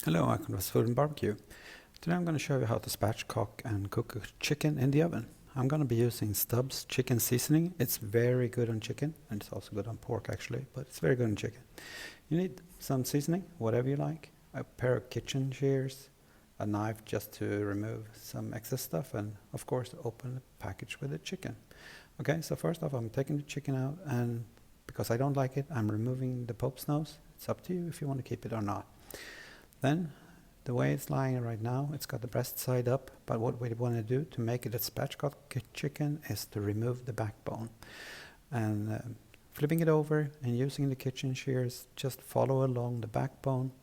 Hello, welcome to Food and Barbecue. Today I'm going to show you how to spatchcock and cook a chicken in the oven. I'm going to be using Stubbs Chicken Seasoning. It's very good on chicken, and it's also good on pork actually, but it's very good on chicken. You need some seasoning, whatever you like, a pair of kitchen shears, a knife just to remove some excess stuff, and of course open the package with the chicken. Okay, so first off I'm taking the chicken out, and because I don't like it, I'm removing the Pope's nose. It's up to you if you want to keep it or not. Then, the way it's lying right now, it's got the breast side up, but what we want to do to make it a spatchcocked chicken is to remove the backbone. And flipping it over and using the kitchen shears, just follow along the backbone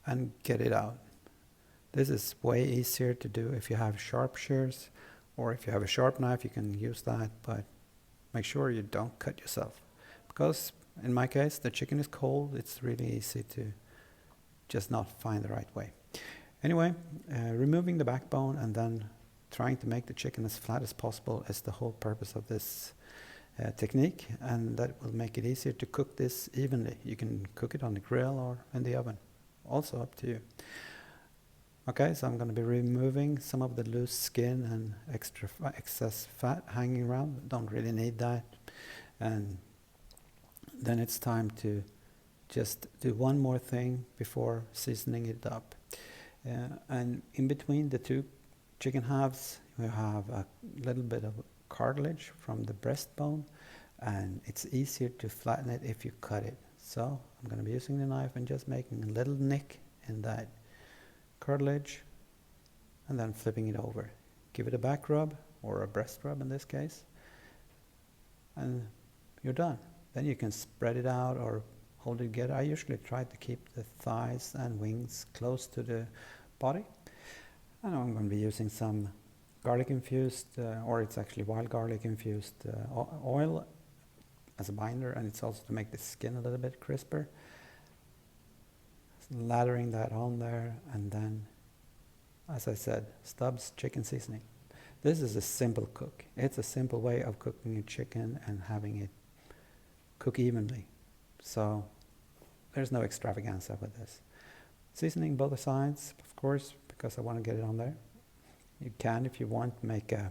and get it out. This is way easier to do if you have sharp shears, or if you have a sharp knife you can use that, but make sure you don't cut yourself. Because in my case, the chicken is cold, it's really easy to just not find the right way. Anyway, removing the backbone and then trying to make the chicken as flat as possible is the whole purpose of this technique, and that will make it easier to cook this evenly. You can cook it on the grill or in the oven, also up to you. Okay, so I'm going to be removing some of the loose skin and excess fat hanging around. Don't really need that. And then it's time to just do one more thing before seasoning it up. And in between the two chicken halves, you have a little bit of cartilage from the breastbone, and it's easier to flatten it if you cut it. So I'm going to be using the knife and just making a little nick in that cartilage, and then flipping it over. Give it a back rub, or a breast rub in this case, and you're done. Then you can spread it out or hold it together. I usually try to keep the thighs and wings close to the body. And I'm going to be using some garlic infused, or it's actually wild garlic infused oil as a binder, and it's also to make the skin a little bit crisper. Lathering that on there, and then, as I said, Stubbs Chicken Seasoning. This is a simple cook. It's a simple way of cooking a chicken and having it cook evenly. So there's no extravaganza with this. Seasoning both sides, of course, because I want to get it on there. You can, if you want, make a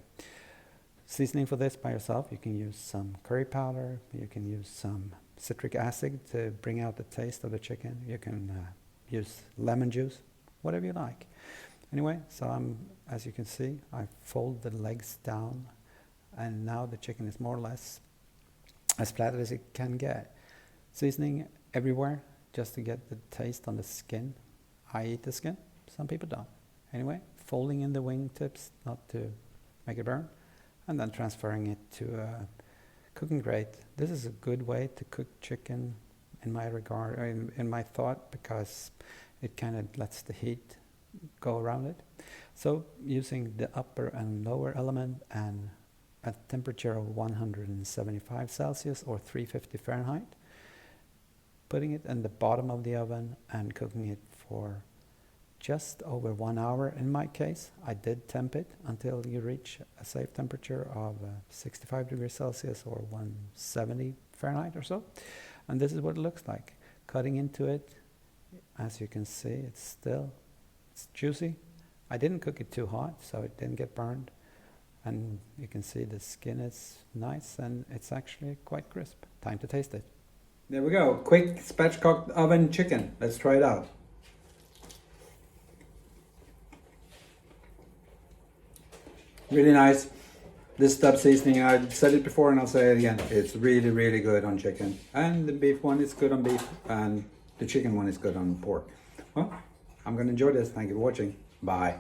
seasoning for this by yourself. You can use some curry powder. You can use some citric acid to bring out the taste of the chicken. You can use lemon juice, whatever you like. Anyway, so as you can see, I fold the legs down, and now the chicken is more or less as flat as it can get. Seasoning everywhere just to get the taste on the skin. I eat the skin, some people don't. Anyway, folding in the wing tips not to make it burn, and then transferring it to a cooking grate. This is a good way to cook chicken in my regard, or in my thought, because it kind of lets the heat go around it. So using the upper and lower element, and at temperature of 175 Celsius or 350 Fahrenheit, putting it in the bottom of the oven and cooking it for just over 1 hour. In my case, I did temp it until you reach a safe temperature of 65 degrees Celsius or 170 Fahrenheit or so. And this is what it looks like. Cutting into it, as you can see, it's juicy. I didn't cook it too hot, so it didn't get burned. And you can see the skin is nice, and it's actually quite crisp. Time to taste it. There we go, quick spatchcocked oven chicken. Let's try it out. Really nice. This Stubbs seasoning, I said it before and I'll say it again. It's really, really good on chicken. And the beef one is good on beef, and the chicken one is good on pork. Well, I'm going to enjoy this. Thank you for watching. Bye.